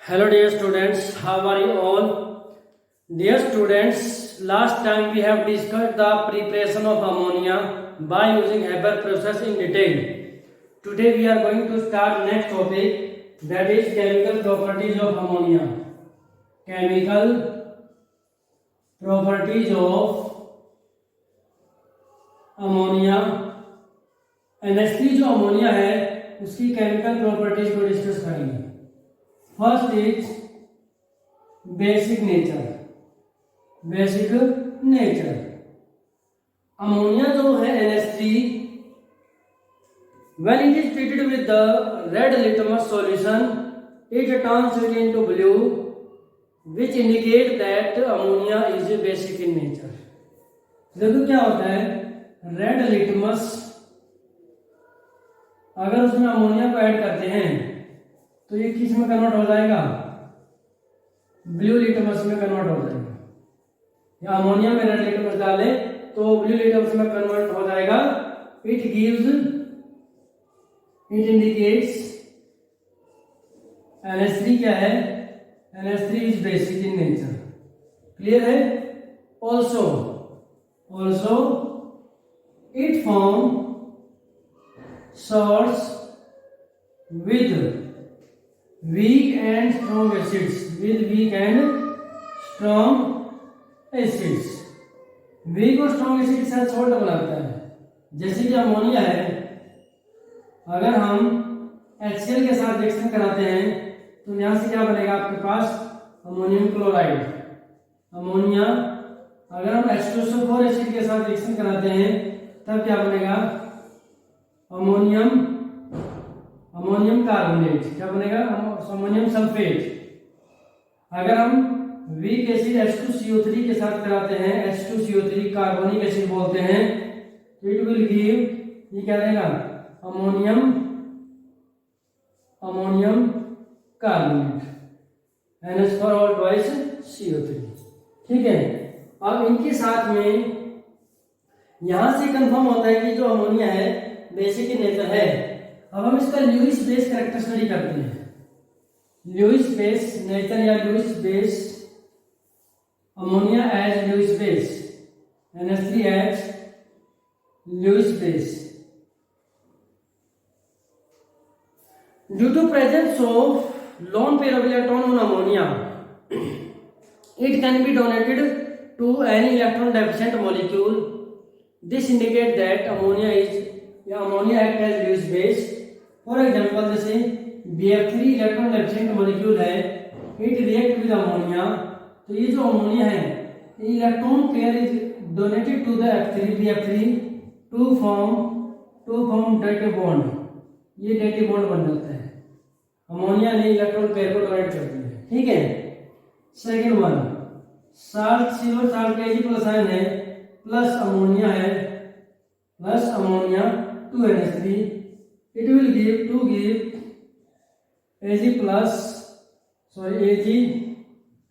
Hello dear students, how are you all? Dear students, last time we have discussed the preparation of ammonia by using Haber process in detail. Today we are going to start next topic, that is chemical properties of ammonia. Chemical properties of ammonia. NH3 जो ammonia है उसकी chemical properties को discuss करेंगे. First is basic nature. Basic nature ammonia जो है NH3 when it is treated with the red litmus solution it turns it into blue which indicate that ammonia is basic in nature. देखो क्या होता है, red litmus अगर उसमें ammonia को add करते हैं तो ये किस में कन्वर्ट हो जाएगा, ब्लू लिटमस में कन्वर्ट हो जाएगा. या अमोनिया में रेड लिटमस डाले तो ब्लू लिटमस में कन्वर्ट हो जाएगा. It gives, it indicates NH3 क्या है, NH3 is basic in nature. Clear है. Also it form salts with weak and strong acids. With weak and strong acids. weak और strong acid के साथ salt बनाता है. जैसे कि अमोनिया है, अगर हम HCl के साथ रिएक्शन कराते हैं तो यहाँ से क्या बनेगा आपके पास, अमोनियम क्लोराइड. अमोनिया अगर हम H2SO4 एसिड के साथ रिएक्शन कराते हैं तब क्या बनेगा, अमोनियम कार्बोनेट. क्या बनेगा, अमोनियम सल्फेट. अगर हम वीक एसिड H2CO3 के साथ कराते हैं, H2CO3 कार्बोनिक एसिड बोलते हैं, तो इट विल गिव, ये क्या देगा, अमोनियम कार्बोनेट NH4 और ट्वाइस CO3. ठीक है. अब इनके साथ में यहां से कंफर्म होता है कि जो अमोनिया है बेसिक इन नेचर है. अब हम इसका ल्यूइस बेस कैरेक्टर स्टडी करते हैं. ल्यूइस बेस नेचर या Lewis base ammonia as Lewis base, NH3 as Lewis base. Due to presence of lone pair of electron on ammonia it can be donated to any electron deficient molecule. This indicates that ammonia act as Lewis base. For example, जैसे BF3 electron deficient molecule है, it react with ammonia. तो ये जो ammonia है, electron pair is donated to the F3 BF3 to form dative bond. ये dative bond बन जाता है. अमोनिया ने इलेक्ट्रॉन पेयर को डोनेट कर दिया. ठीक है. Second one, salt silver salt का Ag प्लस आयन है, प्लस अमोनिया है, plus ammonia 2NH3. it will give Ag plus Ag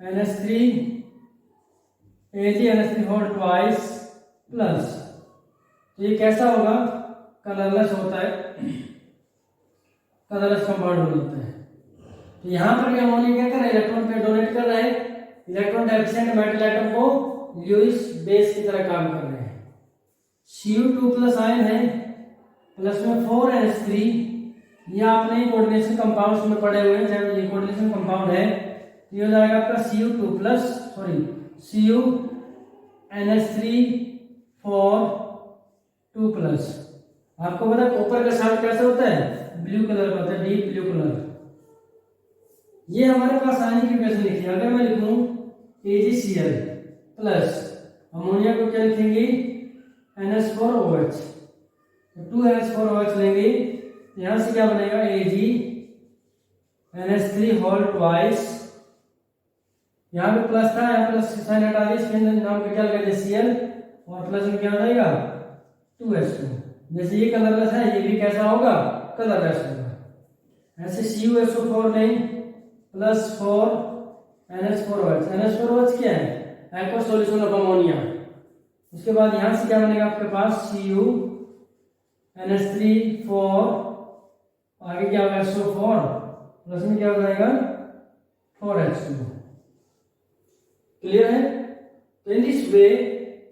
NH3 whole twice plus. तो ये कैसा होगा, कलरलेस होता है, कलरलेस कंपाउंड हो जाता है. तो यहाँ पर भी अमोनिया क्या कर रहा है, इलेक्ट्रॉन पे डोनेट कर रहा है, इलेक्ट्रॉन डेफिशिएंट मेटल एटम को ल्यूइस बेस की तरह काम कर रहे हैं. Cu2 प्लस आयन है, प्लस में 4NH3. ये आपने कोऑर्डिनेशन कंपाउंड्स में पढ़े हुए हैं, जब ये कोऑर्डिनेशन कंपाउंड है तो ये हो जाएगा आपका Cu2 plus Cu NH3 2 plus. आपको पता है कॉपर का साल्ट कैसा होता है, ब्लू कलर का होता है, डीप ब्लू कलर. ये हमारे पास आने की वजह से लिखी. अगर मैं लिखूं AgCl प्लस अमोनिया को क्या लिखेंगे, NH4OH. 2NH4OH लेंगे, यहां से क्या बनेगा, Ag NH3 होल ट्वाइस. यहाँ पे प्लस था, यहाँ प्लस साइन हटा दिया, इसके नाम पे क्या लगा Cl और प्लस में क्या हो जाएगा 2H2. जैसे ये कलरलेस है, ये भी कैसा होगा, कलरलेस होगा. ऐसे CuSO4 नहीं, प्लस 4 NH4OH. NH4OH क्या है, एक्वस सॉल्यूशन ऑफ अमोनिया. उसके बाद यहां से क्या बनेगा आपके पास Cu NH3 4, आगे क्या होगा SO4, प्लस में क्या हो जाएगा 4H2। क्लियर है? तो इन दिस वे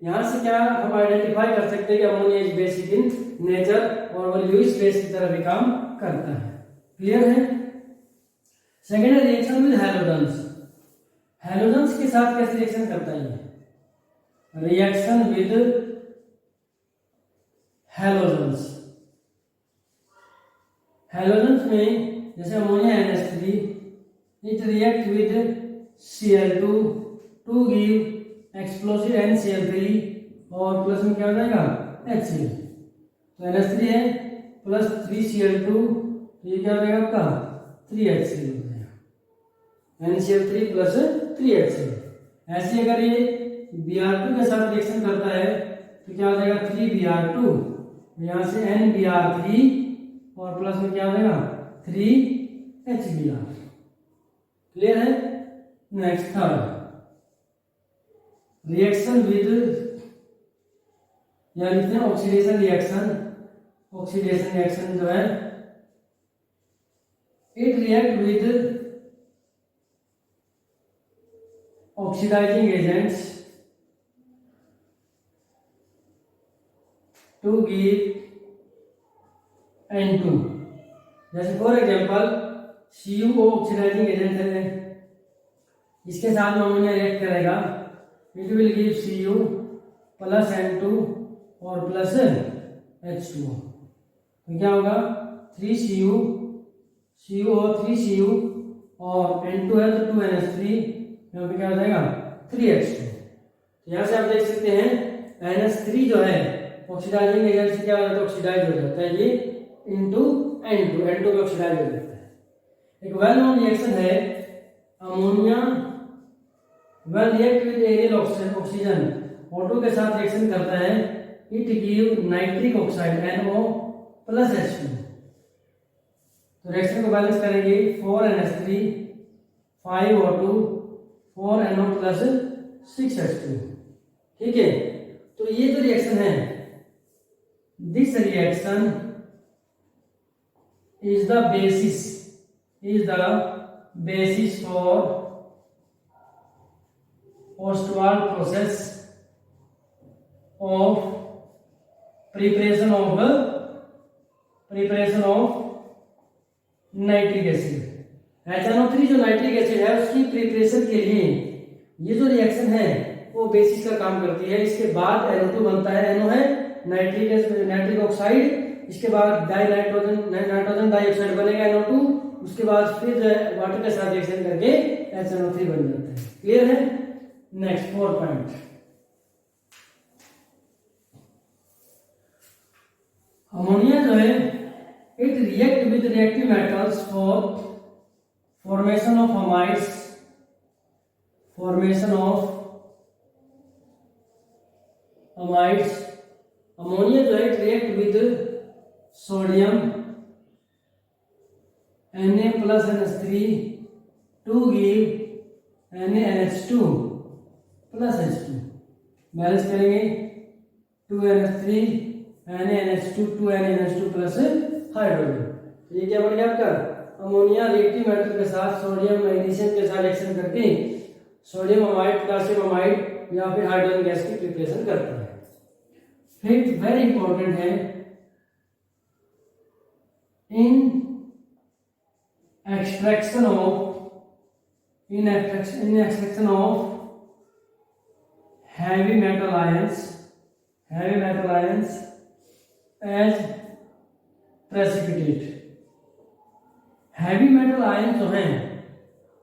यहां से क्या हम आइडेंटिफाई कर सकते हैं कि ammonia is basic in nature और वो लुईस बेस की तरह भी काम करता है। क्लियर है? सेकेंड है रिएक्शन विद हैलोजेंस। हैलोजेंस के साथ कैसे रिएक्शन करता है? Reaction with halogens. हैलोजेंस में जैसे ammonia NH3 it react with Cl2 to give explosive NCl3 और प्लस में क्या हो जाएगा HCl। तो NH3 है प्लस 3Cl2, तो ये क्या हो जाएगा आपका 3HCl हो जाएगा। NCl3 plus 3HCl। ऐसे अगर ये Br2 के साथ रिएक्शन करता है तो क्या हो जाएगा 3Br2, यहाँ से NBr3 और प्लस में क्या हो जाएगा 3HBr। क्लियर है? नेक्स्ट थर्ड रिएक्शन विद या लिखते हैं ऑक्सीडेशन रिएक्शन। ऑक्सीडेशन रिएक्शन जो है it react with oxidising agents to give N2। जैसे for example CuO oxidising agent है, इसके साथ में अमोनिया रिएक्ट करेगा, it will give Cu plus N2 और प्लस H2O। तो क्या होगा 3Cu, Cu हो 3Cu और N2 है तो 2NH3, यहाँ पे क्या हो जाएगा 3H2। तो यहाँ से आप देख सकते हैं NH3 जो है ऑक्सीडाइजिंग एजेंट से क्या हो जाता है ऑक्सीडाइज हो जाता है ये इनटू N2 पे ऑक्सीडाइज हो जाता है। एक वेल नोन रिएक्शन है ammonia well react with aerial oxygen, O2 के साथ रिएक्शन करता है, it give nitric oxide NO plus H2। तो रिएक्शन को बैलेंस करेंगे 4NH3 5O2 4NO plus 6H2। ठीक है? तो ये जो रिएक्शन है this reaction is the basis for Ostwald process of preparation of nitric acid. HNO3 जो नाइट्रिक एसिड है उसकी प्रिपरेशन के लिए ये जो रिएक्शन है वो बेसिस का काम करती है। इसके बाद NO2 बनता है, NO है नाइट्रिक ऑक्साइड, इसके बाद नाइट्रोजन डाइऑक्साइड बनेगा NO2, उसके बाद फिर वाटर के साथ रिएक्शन करके HNO3 बन जाता है। क्लियर है? नेक्स्ट 4 पॉइंट अमोनिया जो है it react with reactive metals for formation of amides, ammonia जो है react with sodium Na plus NH3 to give NaNH2 plus H2। Balance करेंगे 2NH3 NaNH2 2NaNH2 plus hydrogen. ये क्या बन गया आपका अमोनिया रिएक्टिव मेटल के साथ सोडियम मैग्नीशियम के साथ रिएक्शन करके सोडियम अमाइड पोटेशियम अमाइड या फिर हाइड्रोजन गैस की प्रिपरेशन करता है। फिर वेरी इंपॉर्टेंट है in extraction of heavy metal ions as precipitate। Heavy metal ion जो हैं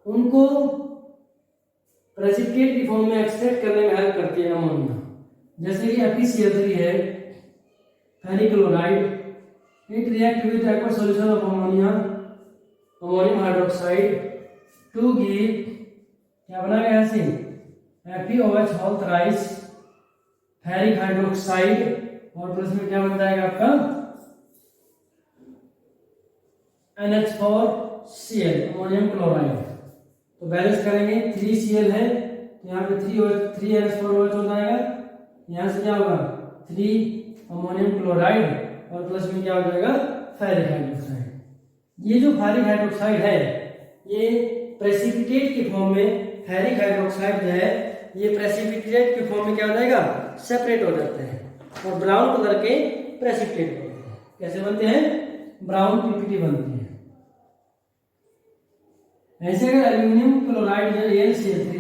उनको प्रेसिपिटेट की फॉर्म में एक्सट्रैक्ट करने में हेल्प करती है अमोनिया। जैसे कि FeCl3 है ferric chloride, it react with aqueous solution of ammonium hydroxide to give क्या बनाएगा यहाँ से FeOH whole thrice ferric hydroxide और प्लस में क्या बन जाएगा आपका NH4Cl अमोनियम क्लोराइड। तो बैलेंस करेंगे 3Cl है तो यहाँ पे 3NH4OH हो जाएगा, यहाँ से क्या होगा 3 अमोनियम क्लोराइड और प्लस में क्या हो जाएगा फेरिक हाइड्रोक्साइड। ये जो फेरिक हाइड्रोक्साइड है ये प्रेसिपिटेट की फॉर्म में फेरिक हाइड्रोक्साइड जो है ये प्रेसिपिटेट की फॉर्म में क्या हो जाएगा, सेपरेट हो जाता है और ब्राउन कलर के प्रेसिपिटेट बनते हैं। कैसे बनते हैं, ब्राउन पीपीटी बनती है। ऐसे अगर एल्यूमिनियम क्लोराइड जो AlCl3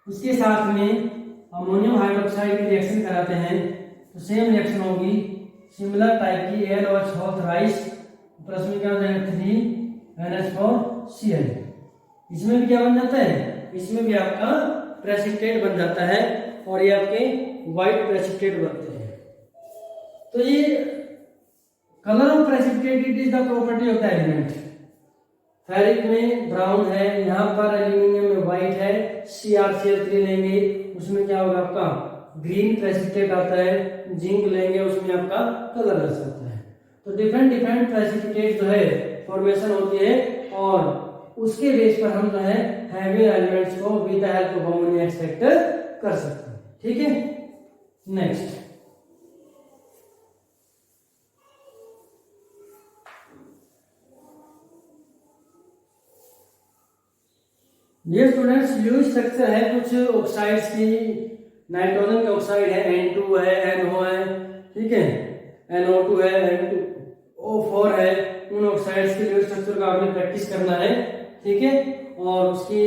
उसके साथ में अमोनियम हाइड्रोक्साइड की रिएक्शन कराते हैं तो सेम रिएक्शन होगी, सिमिलर टाइप की AlOH थ्राइस प्लस में क्या हो जाएगा 3NH4Cl। इसमें भी क्या बन जाता है, इसमें भी आपका प्रेसिपिटेट बन जाता है और ये आपके व्हाइट प्रेसिपिटेट बनते हैं। तो ये colour of precipitate it is the property of the element. Ferric में ब्राउन है, यहाँ पर एल्यूमिनियम में व्हाइट है, CrCl3 लेंगे उसमें क्या होगा आपका ग्रीन प्रेसिपिटेट आता है, जिंक लेंगे उसमें आपका कलरलेस आता है। तो डिफरेंट डिफरेंट प्रेसिपिटेट जो है फॉर्मेशन होती है और उसके बेस पर हम जो है हैवी एलिमेंट्स को with the help of ammonia extract कर सकते हैं। ठीक है, नेक्स्ट ये स्टूडेंट्स यूज स्ट्रक्चर है कुछ ऑक्साइड्स की। नाइट्रोजन का ऑक्साइड है N2 है, NO है, ठीक है, NO2 है, N2O4 है। उन ऑक्साइड्स के यूज स्ट्रक्चर का आपने प्रैक्टिस करना है, ठीक है, और उसकी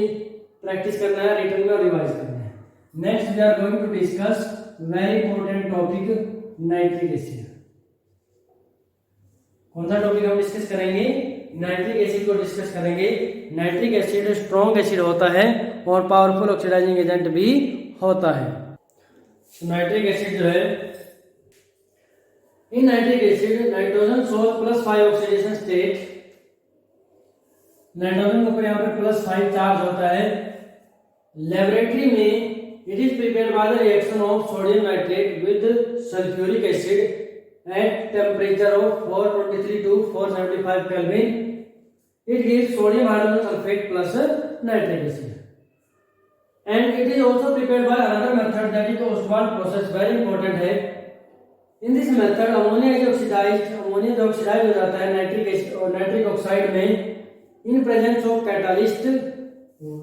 प्रैक्टिस करना है, रिटर्न में रिवाइज करना है। Next we are going to discuss very important topic nitric acid. कौन सा टॉपिक हम डिस्कस करेंगे, नाइट्रिक एसिड को डिस्कस करेंगे। नाइट्रिक एसिड स्ट्रॉन्ग एसिड होता है और पावरफुल ऑक्सीडाइजिंग एजेंट भी होता है। नाइट्रिक एसिड जो है, इन नाइट्रिक एसिड नाइट्रोजन सोल्स +5 ऑक्सीडेशन स्टेट, नाइट्रोजन के ऊपर यहाँ पे +5 चार्ज होता है। लेबोरेटरी में it is prepared by the reaction of sodium nitrate with sulphuric acid at temperature of 423 to 475 Kelvin. It gives sodium hydrogen sulfate plus nitric acid. And it is also prepared by another method, that is Ostwald process, very important है। In this method ammonia is oxidized, ammonia जो oxidized हो जाता है nitric acid और nitric oxide में in presence of catalyst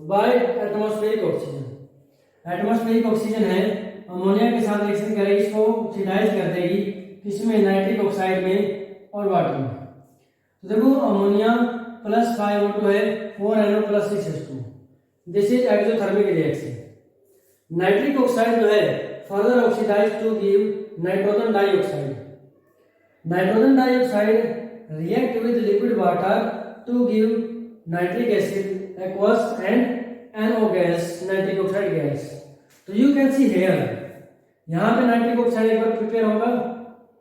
by atmospheric oxygen। Atmospheric oxygen है, ammonia के साथ रिएक्शन करेगी, इसको ऑक्सीडाइज कर देगी, किसमें, नाइट्रिक ऑक्साइड में और वाटर में। तो देखो अमोनिया +5 O2 है, 4NO + 6H2, this is exothermic reaction. Nitric oxide जो है further oxidise to give nitrogen dioxide. Nitrogen dioxide react with liquid water to give nitric acid, aqueous and NO gas, nitric oxide gas. तो you can see here, यहाँ पे nitric oxide एक बार prepare होगा,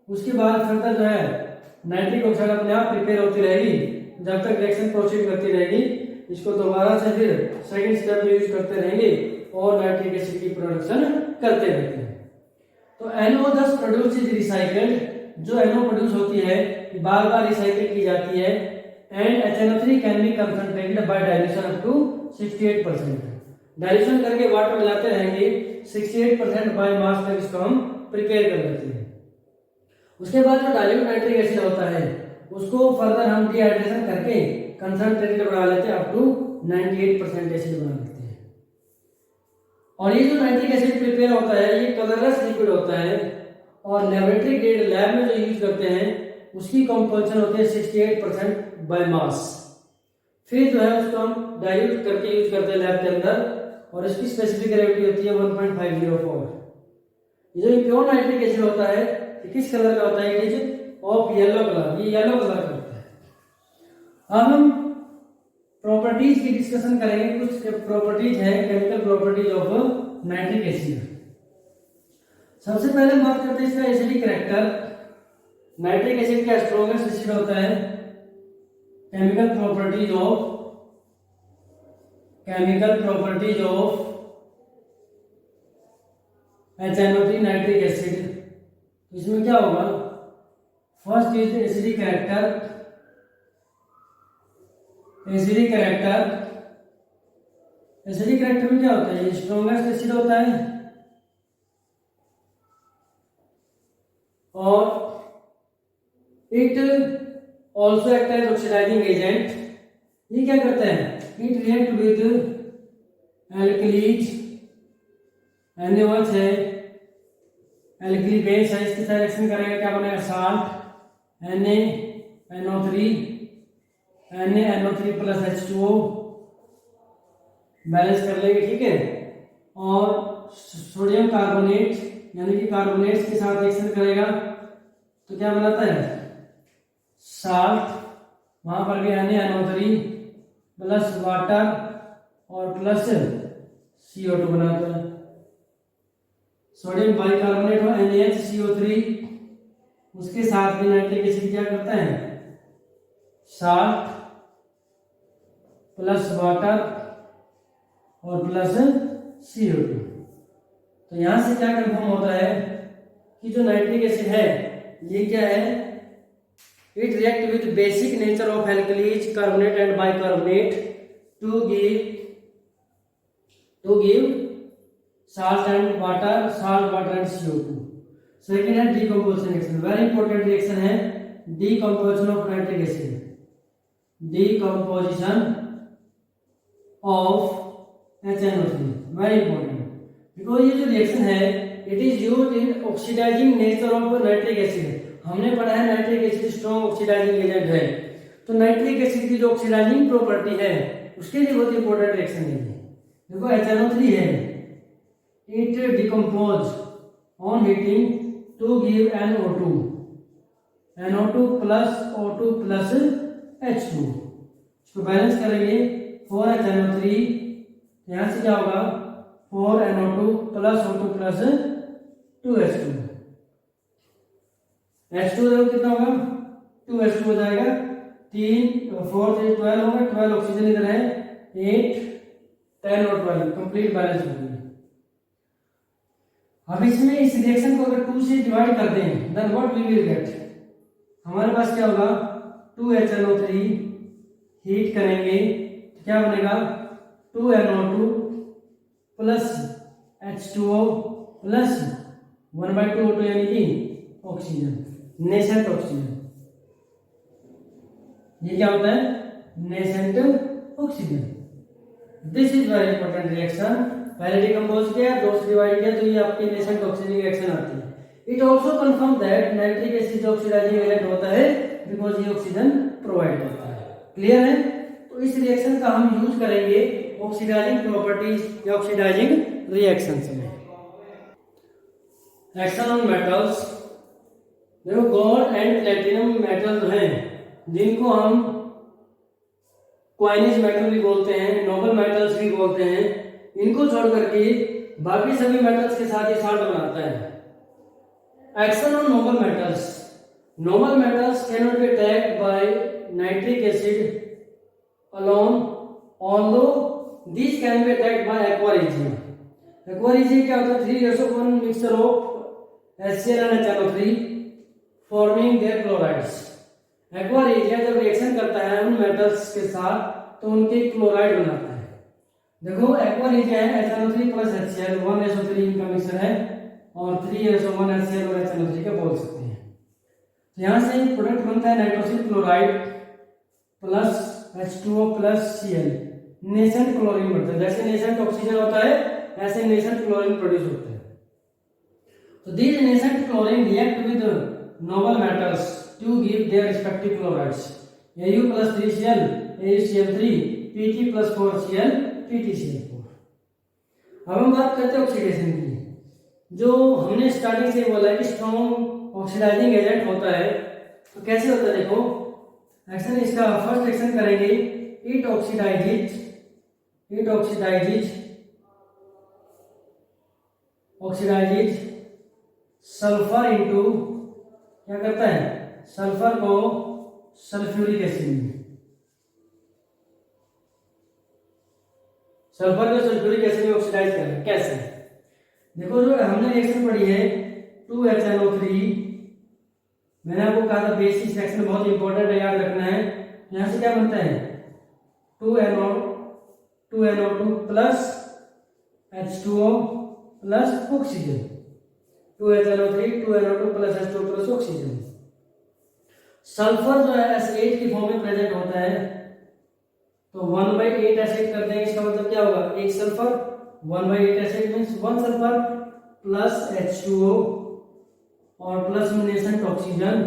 उसके बाद further जो है nitric oxide अपने आप प्रिपेयर होती रहेगी जब तक रिएक्शन प्रोसीड करती रहेगी। इसको दोबारा से फिर सेकंड स्टेप में यूज करते रहेंगे और नाइट्रिक एसिड की प्रोडक्शन करते रहते हैं। तो NO thus produce is recycled, जो NO प्रोड्यूस होती है बार बार रिसाइकिल की जाती है। And HNO3 can be concentrated by dilution up to 68%। Dilution करके वाटर मिलाते रहेंगे, 68% बाय मास तक इसको हम प्रिपेयर कर लेते हैं। उसके बाद जो डाइल्यूट नाइट्रिक एसिड होता है उसको फर्दर हम डिहाइड्रेशन करके कंसंट्रेटेड बना लेते हैं, अप टू 98% एसिड बना लेते हैं। और ये जो नाइट्रिक एसिड प्रिपेयर होता है ये कलरलेस लिक्विड होता है और लेबोरेटरी ग्रेड लैब में जो यूज करते हैं उसकी कंपोजिशन होती है 68% बाय मास। फिर जो है उसको हम डाइल्यूट करके यूज करते हैं लैब के अंदर और इसकी स्पेसिफिक ग्रेविटी होती है 1.504। ये जो प्योर नाइट्रिक एसिड होता है किस कलर का होता है, it is of yellow colour, ये येलो कलर का होता है। अब हम प्रॉपर्टीज की डिस्कशन करेंगे। कुछ प्रॉपर्टीज है, chemical properties of nitric acid. सबसे पहले हम बात करते हैं इसका एसिडिक कैरेक्टर। नाइट्रिक एसिड का स्ट्रॉन्गेस्ट एसिड होता है। Chemical properties of HNO3 nitric acid. इसमें क्या होगा, first is acidic character. Acidic character में क्या होता है, ये स्ट्रॉन्गेस्ट एसिड होता है और it also act as oxidising agent. ये क्या करता है, it react with alkalis, NaOH है एल्कली बेस है, इसके साथ रिएक्शन करेगा, क्या बनेगा, salt NaNO3 plus H2O, balance कर लेंगे, ठीक है। और सोडियम कार्बोनेट यानी कि कार्बोनेट्स के साथ रिएक्शन करेगा तो क्या बनाता है, साल्ट, वहां पर भी NaNO3 प्लस वाटर और प्लस CO2 बनाता है। सोडियम बाइकार्बोनेट और NaHCO3, उसके साथ भी नाइट्रिक एसिड क्या करता है, साल्ट प्लस वाटर और प्लस CO2। तो यहां से क्या कंफर्म होता है कि जो नाइट्रिक एसिड है ये क्या है, it react with basic nature of alkalis, carbonate and bicarbonate to give salt and water and CO2। Second है decomposition reaction, very important reaction है decomposition of nitric acid, decomposition of HNO3, very important, because ये जो reaction है it is used in oxidising nature of nitric acid. हमने पढ़ा है nitric acid strong oxidising agent है, तो नाइट्रिक एसिड की जो ऑक्सीडाइजिंग प्रॉपर्टी है उसके लिए बहुत इंपॉर्टेंट रिएक्शन है। देखो HNO3 है, it decompose on heating to give NO2 plus O2 plus H2। इसको बैलेंस करेंगे 4HNO3, यहाँ से क्या होगा 4NO2 plus O2 plus 2H2। H2 देखो कितना होगा 2H2 हो जाएगा, 3 4 3 12 होगा, 12 ऑक्सीजन इधर है, 8 10 और 12 कंप्लीट बैलेंस हो गया। अब इसमें इस रिएक्शन को अगर 2 से डिवाइड कर दें then what we will get, हमारे पास क्या होगा 2HNO3 हीट करेंगे तो क्या बनेगा 2NO2 plus H2O plus 1/2 O2 यानी कि ऑक्सीजन, नेसेंट ऑक्सीजन। ये क्या होता है, nascent oxygen. This is very important reaction, पहले डिकम्पोज किया, दो से डिवाइड किया तो ये आपकी नेसेंट ऑक्सीजन रिएक्शन आती है। It also confirm that nitric acid oxidising agent होता है बिकॉज ये ऑक्सीजन प्रोवाइड करता है। क्लियर है, तो इस रिएक्शन का हम यूज करेंगे ऑक्सीडाइजिंग प्रॉपर्टीज या ऑक्सीडाइजिंग रिएक्शंस में। एक्शन ऑन मेटल्स, देखो गोल्ड एंड प्लेटिनम मेटल जो हैं जिनको हम क्वाइनेज मेटल भी बोलते हैं, नोबल मेटल्स भी बोलते हैं, इनको छोड़ करके बाकी सभी मेटल्स के साथ ये साल्ट बनाता है। Action on noble metals, noble metals cannot be attacked by nitric acid alone although this can be attacked by aqua regia. Aqua regia क्या होता है, 3:1 mixture of HCl and HNO3 forming their chlorides. Aqua regia जब reaction करता है उन metals के साथ तो उनके क्लोराइड बनाता है। देखो एक्वा रीजियन है HNO3 प्लस HCl 1:3 इनका मिक्सचर है और 3:1 HCl और HNO3 का बोल सकते हैं। तो यहाँ से प्रोडक्ट बनता है nitrosyl chloride plus H2O plus Cl, nascent chlorine बनता है। जैसे नेसेंट ऑक्सीजन होता है ऐसे नेसेंट क्लोरीन प्रोड्यूस होता है। तो these nascent chlorine react with noble metals to give their respective chlorides Au plus 3Cl AuCl3 Pt plus 4Cl PtCl4। अब हम बात करते हैं ऑक्सीडेशन की। जो हमने स्टार्टिंग से बोला कि स्ट्रॉन्ग ऑक्सीडाइजिंग एजेंट होता है, तो कैसे होता है देखो एक्शन, इसका फर्स्ट एक्शन करेंगे इट ऑक्सीडाइजेज सल्फर इनटू, क्या करता है सल्फर को सल्फ्यूरिक एसिड में, सल्फर को सल्फ्यूरिक एसिड में ऑक्सीडाइज करें। कैसे, देखो जो हमने रिएक्शन पढ़ी है 2HNO3, मैंने आपको कहा था बेसिक रिएक्शन बहुत इंपॉर्टेंट है, याद रखना है। यहां से क्या बनता है 2NO2 plus H2O plus oxygen, 2HNO3 2NO2 plus H2O plus oxygen. Sulphur जो है S8 की फॉर्म में प्रेजेंट होता है तो 1/8 एसिड कर देंगे, इसका मतलब क्या होगा, एक sulphur, 1/8 acid means 1 sulphur plus H2O और प्लस में नेसेंट ऑक्सीजन,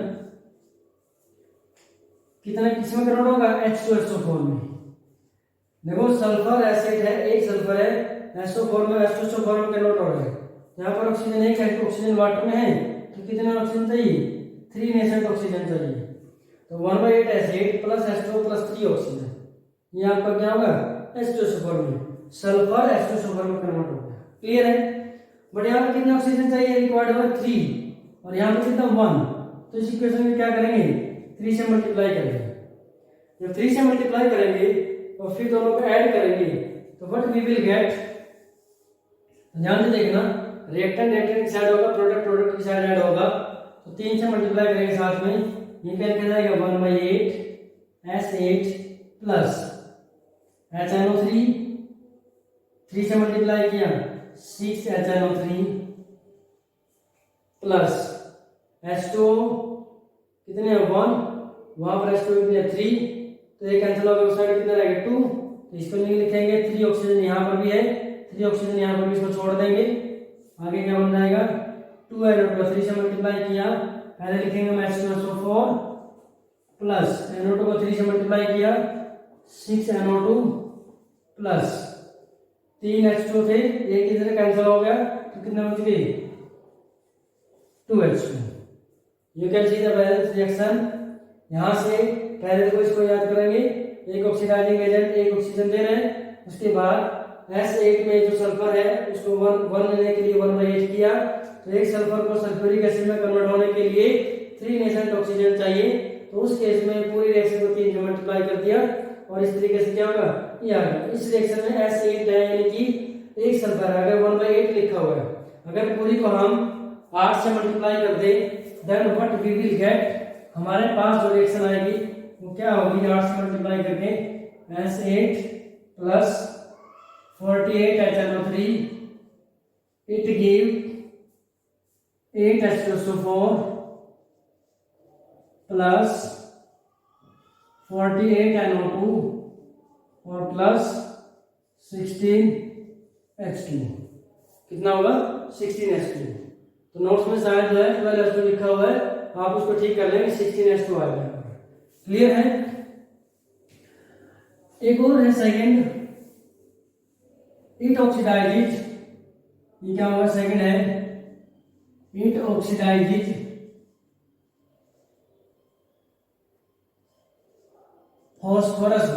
कितना किसमें कन्वर्ट होगा, H2SO4 में। देखो सल्फर एसिड है, एक सल्फर है, SO4 में H2SO4 में कन्वर्ट हो रहा है। यहाँ पर ऑक्सीजन एक है, ऑक्सीजन वाटर में है, तो कितना ऑक्सीजन चाहिए, 3 नेसेंट ऑक्सीजन चाहिए। तो 1/8 acid plus H2O plus 3 oxygen, ये आपका क्या होगा, H2SO4 में, सल्फर H2SO4 में कन्वर्ट होगा। क्लियर है। बट यहाँ पर कितना ऑक्सीजन चाहिए, रिक्वायर्ड होगा 3 और यहाँ पर कितना 1, तो इस इक्वेशन में क्या करेंगे, 3 से मल्टीप्लाई करेंगे। जब 3 से मल्टीप्लाई करेंगे और फिर दोनों को ऐड करेंगे तो व्हाट वी विल गेट, ध्यान से देखना, रिएक्टेंट रिएक्टेंट की साइड होगा, प्रोडक्ट प्रोडक्ट की साइड ऐड होगा, तो 3 से मल्टीप्लाई करेंगे साथ में, ये क्या जाएगा 1/8 S8 प्लस HNO3, 3 से मल्टीप्लाई किया 6 HNO3 प्लस H2O कितने हैं 1, वहां पर H2O कितने हैं 3, तो ये कैंसिल होगा, उस साइड कितना रहेगा 2, तो इसको नहीं लिखेंगे, 3 ऑक्सीजन यहाँ पर भी है, 3 ऑक्सीजन यहाँ पर भी, इसको छोड़ देंगे, आगे क्या बन जाएगा 2NO2, 3 से मल्टीप्लाई किया, पहले लिखेंगे हम H2SO4 प्लस NO2 को 3 से मल्टीप्लाई किया 6NO2 प्लस 3 H2 थे, एक इधर कैंसिल हो गया, तो कितना बच गई 2H2। You can see the balance reaction. यहाँ से पहले तो इसको याद करेंगे, एक ऑक्सीडाइजिंग एजेंट एक ऑक्सीजन दे रहे हैं, उसके बाद S8 में जो सल्फर है उसको 1 लेने के लिए 1/8 किया, तो एक सल्फर को सल्फ्यूरिक एसिड में कन्वर्ट होने के लिए 3 नेसेंट ऑक्सीजन चाहिए, तो उस केस में पूरी रिएक्शन को 3 से मल्टीप्लाई कर दिया और इस तरीके से क्या होगा, ये आ गया। इस रिएक्शन में S8 है, यानी कि एक सल्फर है, अगर 1/8 लिखा हुआ है, अगर पूरी को हम 8 से मल्टीप्लाई कर दे then what we will get, हमारे पास जो रिएक्शन आएगी वो क्या होगी, 8 से मल्टीप्लाई करके S8 plus 48 HNO3, it give 8 H2SO4 plus 48 NO2 और प्लस 16 H2, कितना होगा 16 H2। तो नोट्स में शायद जो है 12 H2 लिखा हुआ है, आप उसको ठीक कर लेंगे, 16 H2 आ जाएगा। क्लियर है। एक और है सेकंड, इट ऑक्सीडाइजेज, ये क्या होगा, सेकंड है it oxidises phosphorus,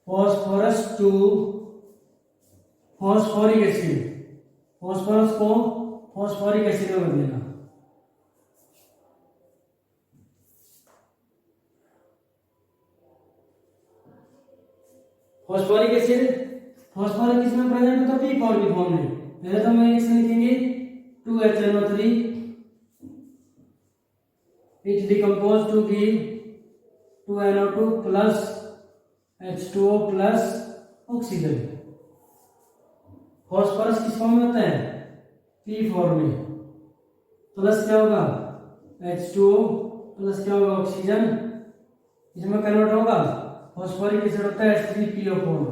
phosphorus to phosphoric acid, phosphorus को फॉस्फोरिक एसिड में बदलेगा। फॉस्फोरिक एसिड, फॉस्फोरस किसमें प्रेजेंट होता है, P4 की फॉर्म में। पहले तो हम रिएक्शन लिखेंगे 2HNO3, it decompose to give 2NO2 plus H2O plus oxygen. Phosphorus किस फॉर्म में होता है, P4 में, प्लस क्या होगा H2O प्लस क्या होगा ऑक्सीजन, इसमें कन्वर्ट होगा, फॉस्फोरिक एसिड होता है H3PO4,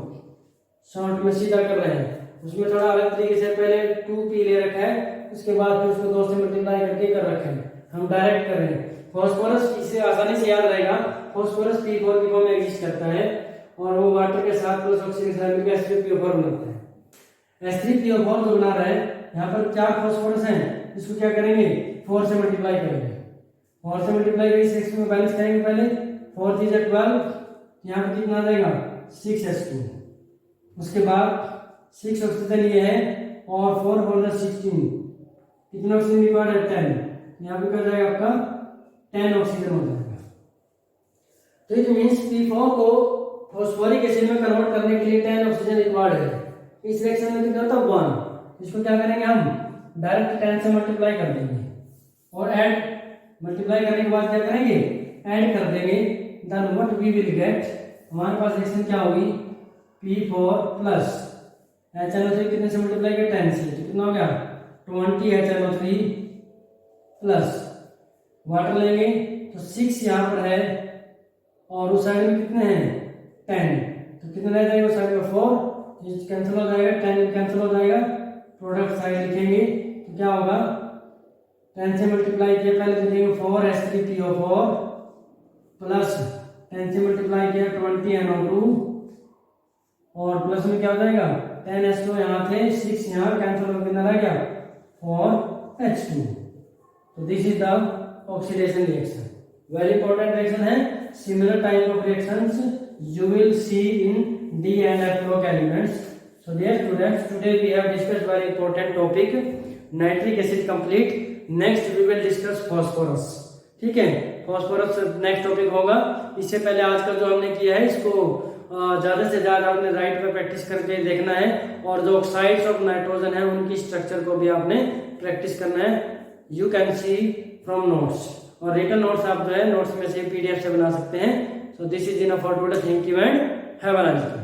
शॉर्ट में सीधा कर रहे हैं, उसमें थोड़ा अलग तरीके से पहले 2P ले रखा है, उसके बाद फिर उसको 2 से मल्टीप्लाई करके कर रखे हैं, हम डायरेक्ट कर रहे हैं। फॉस्फोरस इसे आसानी से याद रहेगा, फॉस्फोरस P4 की फॉर्म में एग्जिस्ट करता है और वो वाटर के साथ प्लस ऑक्सीजन के साथ मिलकर H3PO4 बनाता है। H3PO4 जो बना रहा है, यहाँ पर 4 फॉस्फोरस हैं, इसको क्या करेंगे 4 से मल्टीप्लाई करेंगे, 4 से मल्टीप्लाई करके 6 में बैलेंस करेंगे, पहले 4 3 12, यहाँ पर कितना आ जाएगा 6H2, उसके बाद 6 ऑक्सीजन ये है और 4 4 16, कितना ऑक्सीजन रिक्वायर्ड है 10, यहाँ पे कर जाएगा आपका 10 ऑक्सीजन हो जाएगा। तो इट मींस P4 को फॉस्फोरिक एसिड में कन्वर्ट करने के लिए 10 ऑक्सीजन रिक्वायर्ड है। इस रिएक्शन में कितना होता है 1, इसको क्या करेंगे हम डायरेक्ट 10 से मल्टीप्लाई कर देंगे और ऐड, मल्टीप्लाई करने के बाद क्या करेंगे ऐड कर देंगे, then what we will get, हमारे पास रिएक्शन क्या होगी P4 प्लस HNO3 कितने से मल्टीप्लाई किया 10 से, कितना हो गया 20 HNO3 प्लस वाटर लेंगे तो 6 यहाँ पर है और उस साइड में कितने हैं 10, तो कितना रह जाएगा साइड में 4, कैंसिल हो जाएगा, 10 कैंसिल हो जाएगा, प्रोडक्ट साइड लिखेंगे तो क्या होगा 10 से मल्टीप्लाई किया, पहले लिखेंगे 4 H3PO4 प्लस 10 से मल्टीप्लाई किया 20 NO2 और प्लस में क्या हो जाएगा 10 H2 यहाँ थे 6 यहाँ कैंसिल होकर कितना रह गया 4 H2। तो this is the oxidation reaction, very important reaction है। Similar type of reactions you will see in D and F block elements. So dear students, today we have discussed very important topic nitric acid complete. Next we will discuss phosphorus. ठीक है, phosphorus next topic होगा। इससे पहले आजकल जो हमने किया है इसको ज़्यादा से ज़्यादा आपने राइट पे प्रैक्टिस करके देखना है और जो ऑक्साइड्स ऑफ नाइट्रोजन है उनकी स्ट्रक्चर को भी आपने प्रैक्टिस करना है। You can C from notes, और रिटन नोट्स आप जो है नोट्स में से PDF से बना सकते हैं। So this is enough for today. Thank you and have a nice day.